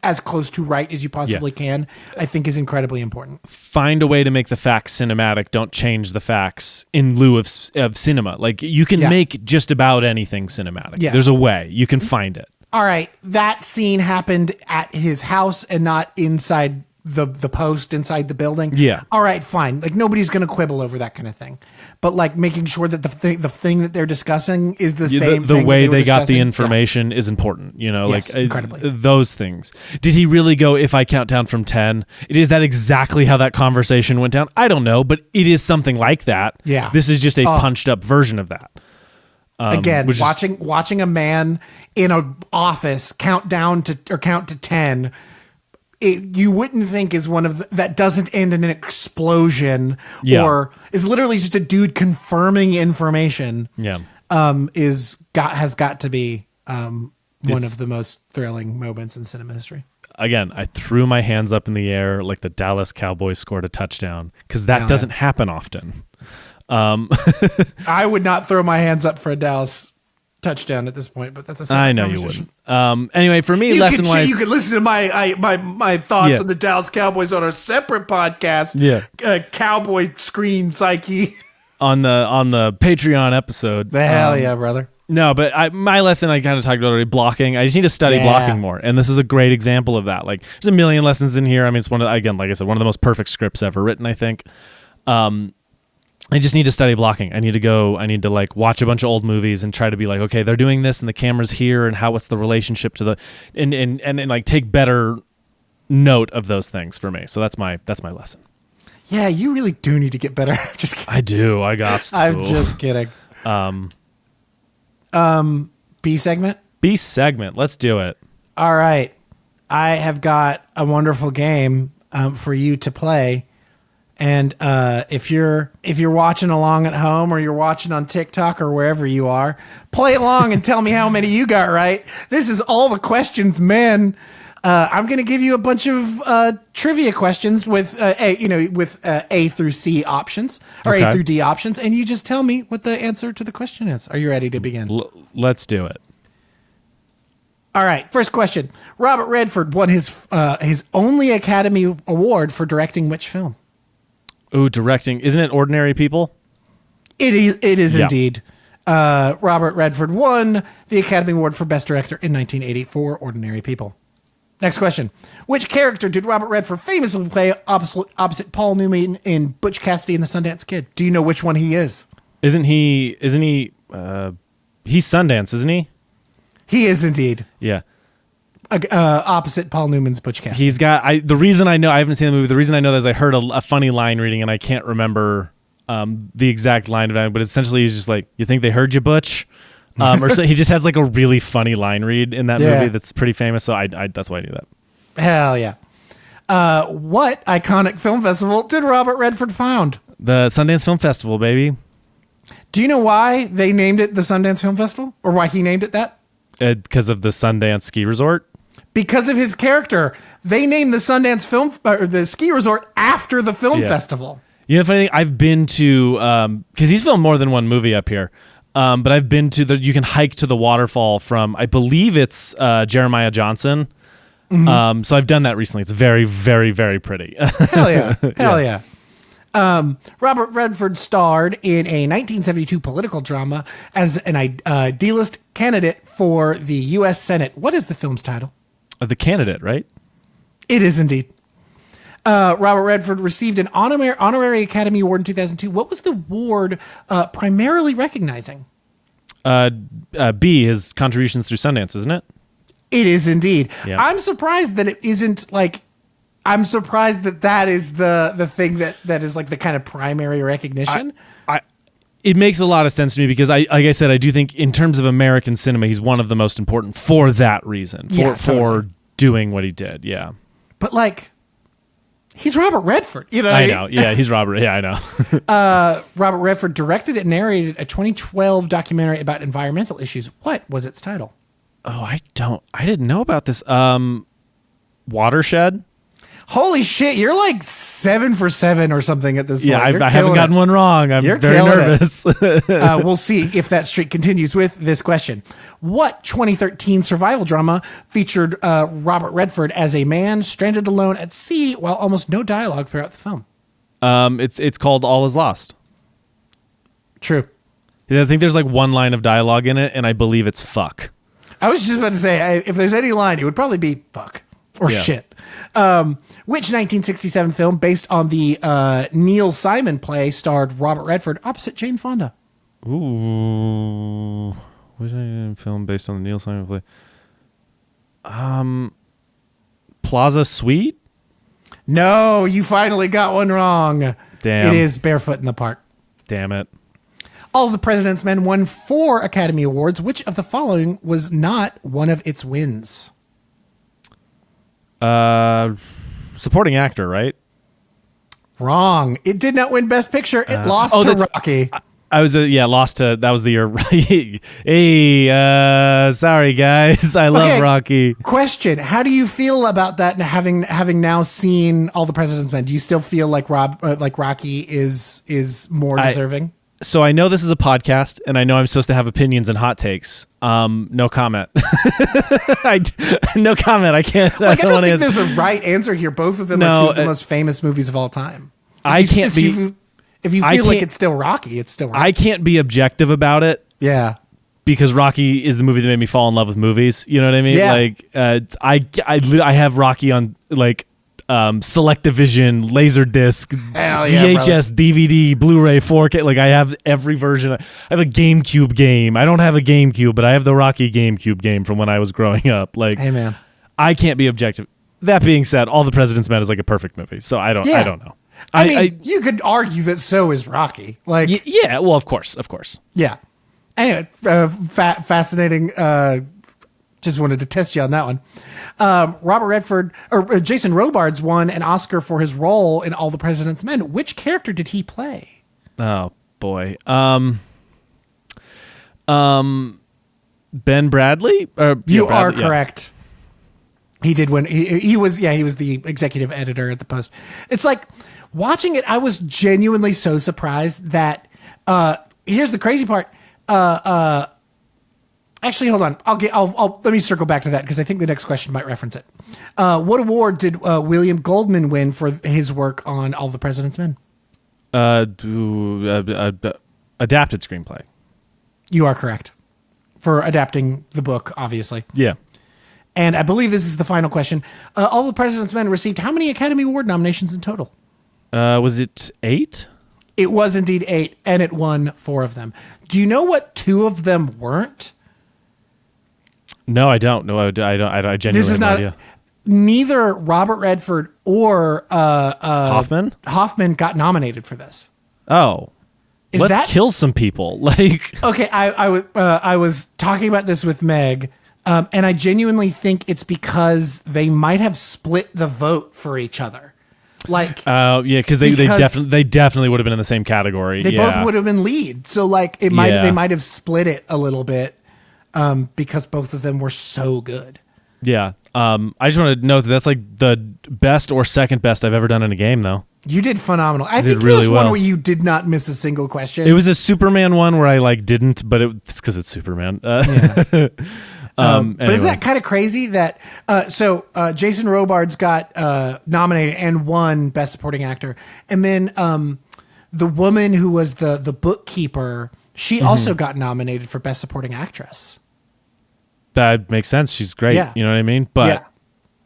as close to right as you possibly can, I think is incredibly important. Find a way to make the facts cinematic. Don't change the facts in lieu of cinema. Like you can make just about anything cinematic. Yeah. There's a way. You can find it. All right. That scene happened at his house and not inside the post inside the building. Yeah. All right, fine. Like nobody's going to quibble over that kind of thing. But like making sure that the thing that they're discussing is the same the thing way they got the information is important, you know, yes, like incredibly. Those things. Did he really go, if I count down from 10? Is that exactly how that conversation went down? I don't know, but it is something like that. Yeah. This is just a punched up version of that. Again, watching a man in an office count to 10 you wouldn't think is one of that doesn't end in an explosion or is literally just a dude confirming information. Yeah. Has got to be one of the most thrilling moments in cinema history. Again, I threw my hands up in the air like the Dallas Cowboys scored a touchdown because that doesn't happen often. I would not throw my hands up for a Dallas touchdown at this point, but that's a I know you wouldn't. Anyway, for me, lesson-wise... You could listen to my thoughts on the Dallas Cowboys on our separate podcast. Yeah. Cowboy Screen Psyche. On the Patreon episode. The hell yeah, brother. No, but my lesson, I kind of talked about already, blocking. I just need to study blocking more. And this is a great example of that. Like, there's a million lessons in here. I mean, it's one of, again, like I said, one of the most perfect scripts ever written, I think. I just need to study blocking. I need to like watch a bunch of old movies and try to be like, okay, they're doing this and the camera's here and what's the relationship to the, and like take better note of those things for me. So that's my lesson. Yeah, you really do need to get better. Just kidding. I do. I got to. I'm just kidding. B segment? B segment. Let's do it. All right. I have got a wonderful game for you to play. And if you're watching along at home or you're watching on TikTok or wherever you are, play along and tell me how many you got right. This is all the questions, men. I'm going to give you a bunch of trivia questions with A through C options or A through D options, and you just tell me what the answer to the question is. Are you ready to begin? Let's do it. All right. First question: Robert Redford won his only Academy Award for directing which film? Ooh, directing. Isn't it Ordinary People? It is indeed. Robert Redford won the Academy Award for Best Director in 1984, Ordinary People. Next question. Which character did Robert Redford famously play opposite Paul Newman in Butch Cassidy and the Sundance Kid? Do you know which one he is? Isn't he, he's Sundance, isn't he? He is indeed. Yeah. Opposite Paul Newman's Butch Cassidy. He's got, the reason I know, I haven't seen the movie, the reason I know that is I heard a funny line reading and I can't remember the exact line of it, but essentially he's just like, you think they heard you, Butch? Or so he just has like a really funny line read in that movie that's pretty famous. So I that's why I knew that. Hell yeah. What iconic film festival did Robert Redford found? The Sundance Film Festival, baby. Do you know why they named it the Sundance Film Festival? Or why he named it that? Because of the Sundance Ski Resort? Because of his character. They named the Sundance Film or the ski resort after the film festival. You know, the funny thing, I've been to, because he's filmed more than one movie up here. But I've been to you can hike to the waterfall from, I believe it's Jeremiah Johnson. Mm-hmm. So I've done that recently. It's very, very, very pretty. Hell yeah. Hell yeah. Robert Redford starred in a 1972 political drama as an D-list candidate for the U.S. Senate. What is the film's title? The Candidate, right? It is indeed. Robert Redford received an honorary Academy Award in 2002. What was the award primarily recognizing? B, his contributions through Sundance, isn't it? It is indeed. Yeah. I'm surprised that it isn't like. I'm surprised that is the thing that is like the kind of primary recognition. It makes a lot of sense to me because like I said, I do think in terms of American cinema, he's one of the most important for that reason. For doing what he did. Yeah. But like. He's Robert Redford, you know. I know. Yeah, he's Robert. Yeah, I know. Robert Redford directed and narrated a 2012 documentary about environmental issues. What was its title? Oh, I didn't know about this. Watershed. Holy shit, you're like 7 for 7 or something at this point. Yeah, I haven't gotten one wrong. I'm very nervous. We'll see if that streak continues with this question. What 2013 survival drama featured Robert Redford as a man stranded alone at sea while almost no dialogue throughout the film? It's called All Is Lost. True. I think there's like one line of dialogue in it, and I believe it's fuck. I was just about to say, if there's any line, it would probably be fuck or shit. Which 1967 film based on the Neil Simon play starred Robert Redford opposite Jane Fonda? Ooh. Which film based on the Neil Simon play? Plaza Suite? No, you finally got one wrong. Damn. It is Barefoot in the Park. Damn it. All of the President's Men won 4 Academy Awards. Which of the following was not one of its wins? Supporting actor, right? Wrong. It did not win Best Picture. It lost to Rocky. I was lost to that was the year. Hey, sorry guys, I love Rocky. Question: how do you feel about that? Having now seen All the President's Men, do you still feel like Rocky is more deserving? So I know this is a podcast, and I know I'm supposed to have opinions and hot takes. No comment. No comment. I can't. I don't think there's a right answer here. Both of them are two of the most famous movies of all time. If you feel like it's still Rocky, it's still Rocky. I can't be objective about it. Yeah. Because Rocky is the movie that made me fall in love with movies. You know what I mean? Yeah. Like, I have Rocky on like Selectavision, Laserdisc, VHS, DVD, Blu-ray, 4K. Like, I have every version. I have a GameCube game. I don't have a GameCube, but I have the Rocky GameCube game from when I was growing up. Like, hey man, I can't be objective. That being said, All the President's Men is like a perfect movie. So I don't know. I mean, you could argue that so is Rocky. Like, yeah, well, of course. Yeah. Anyway, fascinating. Just wanted to test you on that one. Robert Redford or Jason Robards won an Oscar for his role in All the President's Men. Which character did he play? Oh boy, Ben Bradley. You are correct. He did win. He was the executive editor at the Post. It's like watching it. I was genuinely so surprised that. Here's the crazy part. Actually, hold on. I'll let me circle back to that because I think the next question might reference it. What award did William Goldman win for his work on All the President's Men? Adapted screenplay. You are correct for adapting the book, obviously. Yeah. And I believe this is the final question. All the President's Men received how many Academy Award nominations in total? Was it 8? It was indeed 8, and it won 4 of them. Do you know what 2 of them weren't? No, I don't. No, I genuinely have no idea. Neither Robert Redford or Hoffman got nominated for this. Oh, let's kill some people. Like, okay, I was talking about this with Meg, and I genuinely think it's because they might have split the vote for each other. Like, yeah, because they definitely would have been in the same category. They both would have been lead, so like they might have split it a little bit. Because both of them were so good. Yeah. I just want to note that that's like the best or second best I've ever done in a game, though. You did phonamenal. I think there was one where you did not miss a single question. It was a Superman one where I like didn't, but it's because it's Superman. Yeah. Anyway. But is that kind of crazy that Jason Robards got nominated and won Best Supporting Actor, and then the woman who was the bookkeeper, she also got nominated for Best Supporting Actress. That makes sense. She's great. Yeah. You know what I mean? But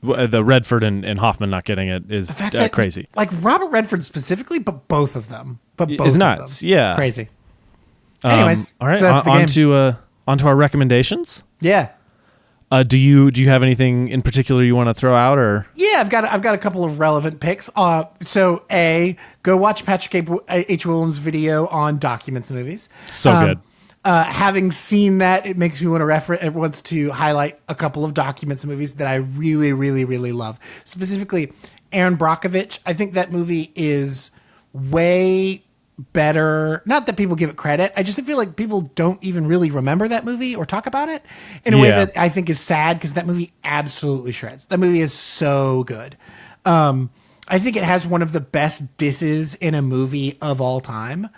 the Redford and Hoffman not getting it is crazy. Like Robert Redford specifically, but both of them. It's nuts. Yeah. Crazy. Anyways, all right. So that's on to our recommendations. Yeah. Do you have anything in particular you want to throw out, or? Yeah, I've got a couple of relevant picks. So go watch Patrick H. Willems' video on Documents movies. So good. Having seen that, it makes me want to highlight a couple of Documents movies that I really, really, really love. Specifically, Aaron Brockovich. I think that movie is way better. Not that people give it credit. I just feel like people don't even really remember that movie or talk about it in a way that I think is sad because that movie absolutely shreds. That movie is so good. I think it has one of the best disses in a movie of all time.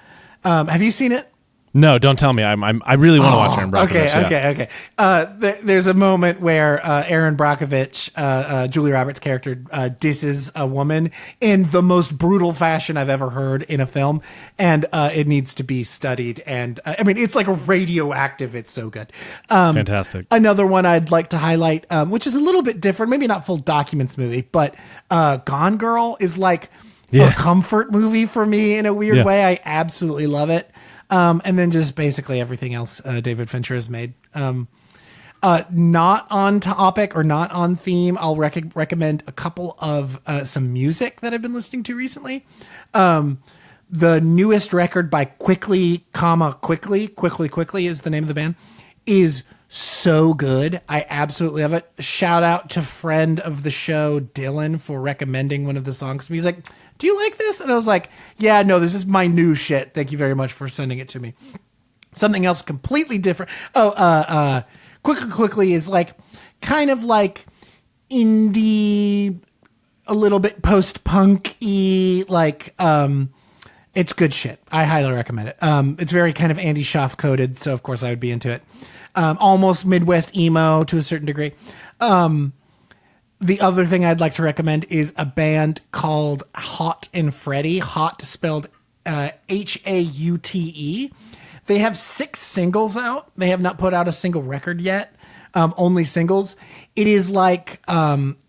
Have you seen it? No, don't tell me. I really want to watch Aaron Brockovich. Okay. There's a moment where Aaron Brockovich, Julia Roberts' character, disses a woman in the most brutal fashion I've ever heard in a film, and it needs to be studied. And I mean, it's like radioactive. It's so good. Fantastic. Another one I'd like to highlight, which is a little bit different, maybe not full Documents movie, but Gone Girl is like a comfort movie for me in a weird way. I absolutely love it. And then just basically everything else David Fincher has made. Not on topic or not on theme, I'll recommend a couple of some music that I've been listening to recently. The newest record by Quickly is the name of the band, is so good. I absolutely love it. Shout out to friend of the show, Dylan, for recommending one of the songs to me. He's like, do you like this? And I was like, yeah, no, this is my new shit. Thank you very much for sending it to me. Something else completely different. Quickly is like kind of like indie, a little bit post-punk-y, like it's good shit. I highly recommend it. It's very kind of Andy Schaaf coded, so of course I would be into it. Almost Midwest emo to a certain degree. The other thing I'd like to recommend is a band called Hot and Freddie. Hot spelled Haute. They have 6 singles out. They have not put out a single record yet. Only singles. It is like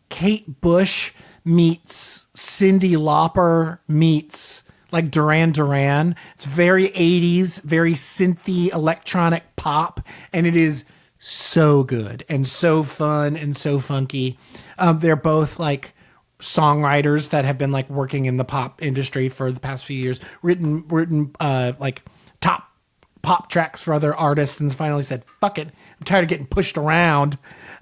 Kate Bush meets Cyndi Lauper meets like Duran Duran. It's very 80s, very synthy electronic pop, and it is so good and so fun and so funky. They're both like songwriters that have been like working in the pop industry for the past few years, written like top pop tracks for other artists, and finally said, fuck it, I'm tired of getting pushed around,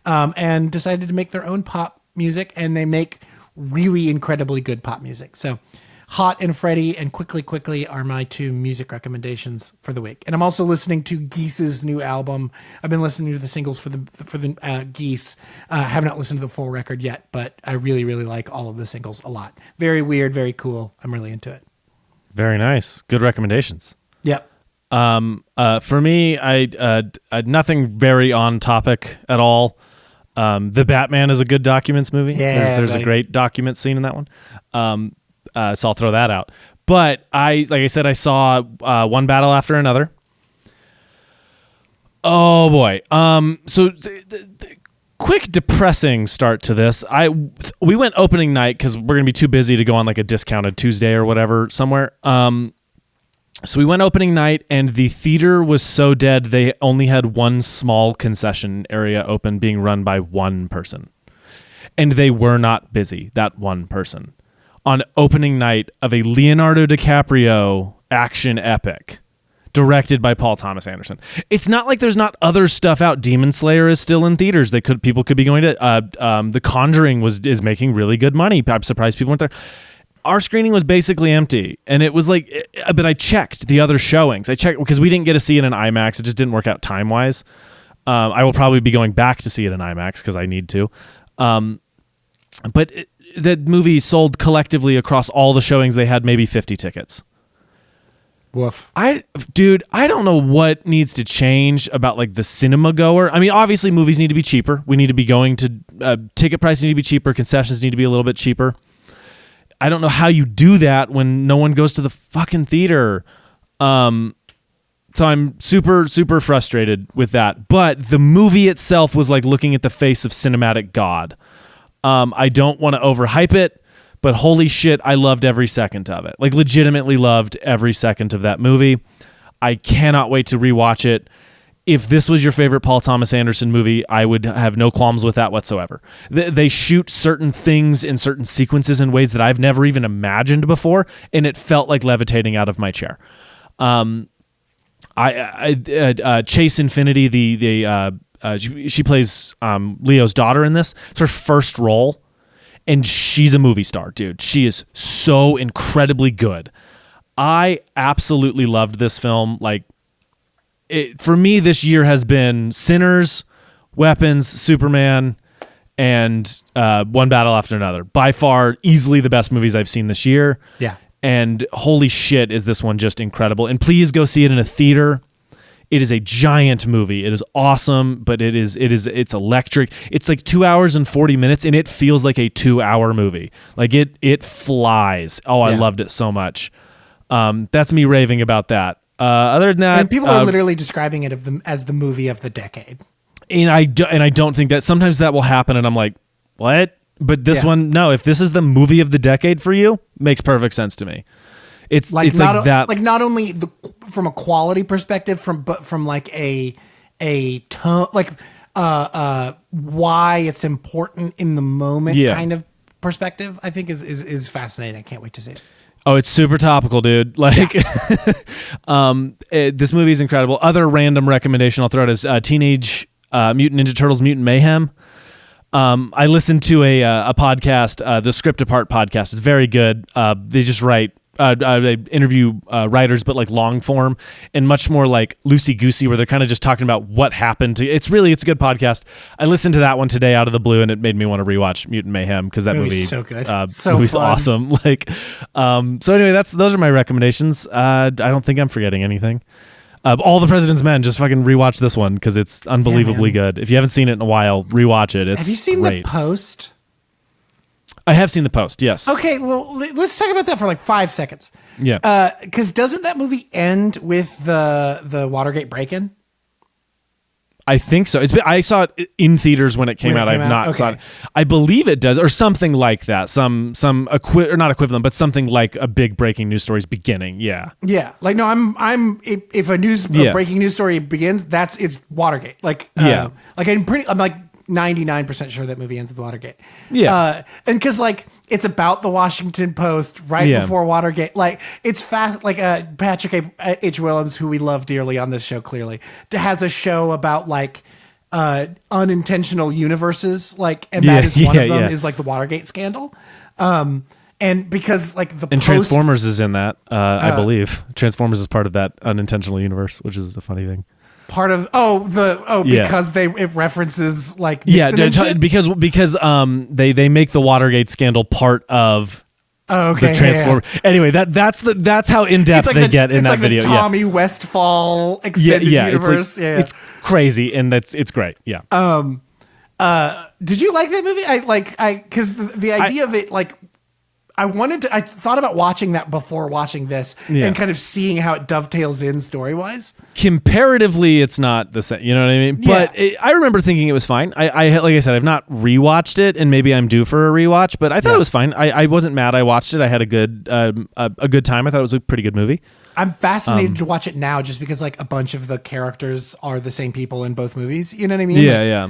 and decided to make their own pop music, and they make really incredibly good pop music. So Hot and Freddie and Quickly are my 2 music recommendations for the week. And I'm also listening to Geese's new album. I've been listening to the singles for the Geese. Have not listened to the full record yet, but I really, really like all of the singles a lot. Very weird, very cool. I'm really into it. Very nice. Good recommendations. Yep. For me, I nothing very on topic at all. The Batman is a good documents movie. Yeah, there's a great document scene in that one. So I'll throw that out. But like I said, I saw One Battle After Another. Oh boy. So the quick depressing start to this. We went opening night because we're gonna be too busy to go on like a discounted Tuesday or whatever somewhere. So we went opening night, and the theater was so dead they only had one small concession area open, being run by one person. And they were not busy, that one person, on opening night of a Leonardo DiCaprio action epic directed by Paul Thomas Anderson. It's not like there's not other stuff out. Demon Slayer is still in theaters. People could be going to The Conjuring is making really good money. I'm surprised people weren't there. Our screening was basically empty, and it was like, but I checked the other showings. I checked because we didn't get to see it in IMAX. It just didn't work out time-wise. I will probably be going back to see it in IMAX because I need to. But that movie sold collectively across all the showings. They had maybe 50 tickets. Woof. Dude, I don't know what needs to change about like the cinema goer. I mean, obviously movies need to be cheaper. We need to be going to ticket prices need to be cheaper. Concessions need to be a little bit cheaper. I don't know how you do that when no one goes to the fucking theater. So I'm super, super frustrated with that. But the movie itself was like looking at the face of cinematic God. I don't want to overhype it, but holy shit, I loved every second of it. Like legitimately loved every second of that movie. I cannot wait to rewatch it. If this was your favorite Paul Thomas Anderson movie, I would have no qualms with that whatsoever. They shoot certain things in certain sequences in ways that I've never even imagined before, and it felt like levitating out of my chair. Chase Infinity, she plays Leo's daughter in this. It's her first role, and she's a movie star, dude. She is so incredibly good. I absolutely loved this film. Like, for me, this year has been Sinners, Weapons, Superman, and One Battle After Another. By far, easily the best movies I've seen this year. Yeah. And holy shit, is this one just incredible. And please go see it in a theater. It is a giant movie. It is awesome, but it's electric. It's like 2 hours and 40 minutes, and it feels like a 2-hour movie. Like it flies. Oh, I loved it so much. That's me raving about that. Other than that, and people are literally describing it as the movie of the decade. And I don't think that sometimes that will happen, and I'm like, what? But this one, no. If this is the movie of the decade for you, makes perfect sense to me. It's like that. Like not only from a quality perspective, but from like a tone, like why it's important in the moment kind of perspective. I think is fascinating. I can't wait to see it. Oh, it's super topical, dude. Like, this movie is incredible. Other random recommendation I'll throw out is Teenage Mutant Ninja Turtles Mutant Mayhem. I listened to a podcast, the Script Apart podcast. It's very good. They just write, they interview writers, but like long form and much more like loosey-goosey, where they're kind of just talking about what happened. It's a good podcast. I listened to that one today out of the blue, and it made me want to rewatch Mutant Mayhem because that movie so good. Movie's fun. Awesome. Like, so anyway, those are my recommendations. I don't think I'm forgetting anything. All the President's Men, just fucking rewatch this one because it's unbelievably good. If you haven't seen it in a while, rewatch it. Have you seen great. The Post? I have seen The Post, yes. Okay, well, let's talk about that for like 5 seconds. Yeah. Because doesn't that movie end with the Watergate break-in? I think so. I saw it in theaters when it came out. I've not saw it. I believe it does, or something like that. Some or not equivalent, but something like a big breaking news story's beginning. Yeah. Yeah. Like no, if a breaking news story begins, it's Watergate. Like I'm like 99% sure that movie ends with Watergate. Yeah. And because like it's about the Washington Post right before Watergate. Like it's fast. Like Patrick H. Willems, who we love dearly on this show, clearly has a show about like unintentional universes. Like, and that is one of them is like the Watergate scandal. And because like the Post, Transformers is in that, I believe Transformers is part of that unintentional universe, which is a funny thing. Part of because it references like Nixon and shit? because they make the Watergate scandal part of the Transformer. Anyway, that's how in depth they get in that video. It's like the Tommy Westfall extended universe. It's crazy and it's great. Yeah. Did you like that movie? Because the idea of it, like, I thought about watching that before watching this and kind of seeing how it dovetails in story-wise. Comparatively, it's not the same, you know what I mean? But I remember thinking it was fine. I like I said, I've not rewatched it, and maybe I'm due for a rewatch, but I thought it was fine. I wasn't mad. I watched it. I had a good time. I thought it was a pretty good movie. I'm fascinated to watch it now just because like a bunch of the characters are the same people in both movies. You know what I mean? Yeah.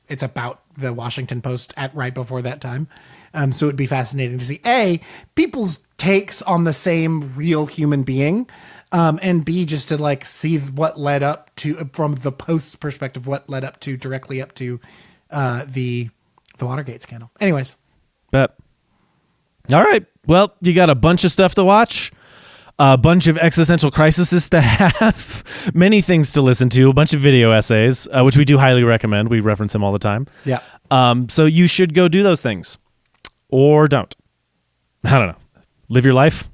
It's about the Washington Post right before that time. So it'd be fascinating to see people's takes on the same real human being, and B, just to like see what led up to, from the Post's perspective, what led up to directly up to the Watergate scandal. Anyways. All right. Well, you got a bunch of stuff to watch. A bunch of existential crises to have, many things to listen to, a bunch of video essays, which we do highly recommend. We reference them all the time. Yeah. So you should go do those things. Or don't. I don't know. Live your life.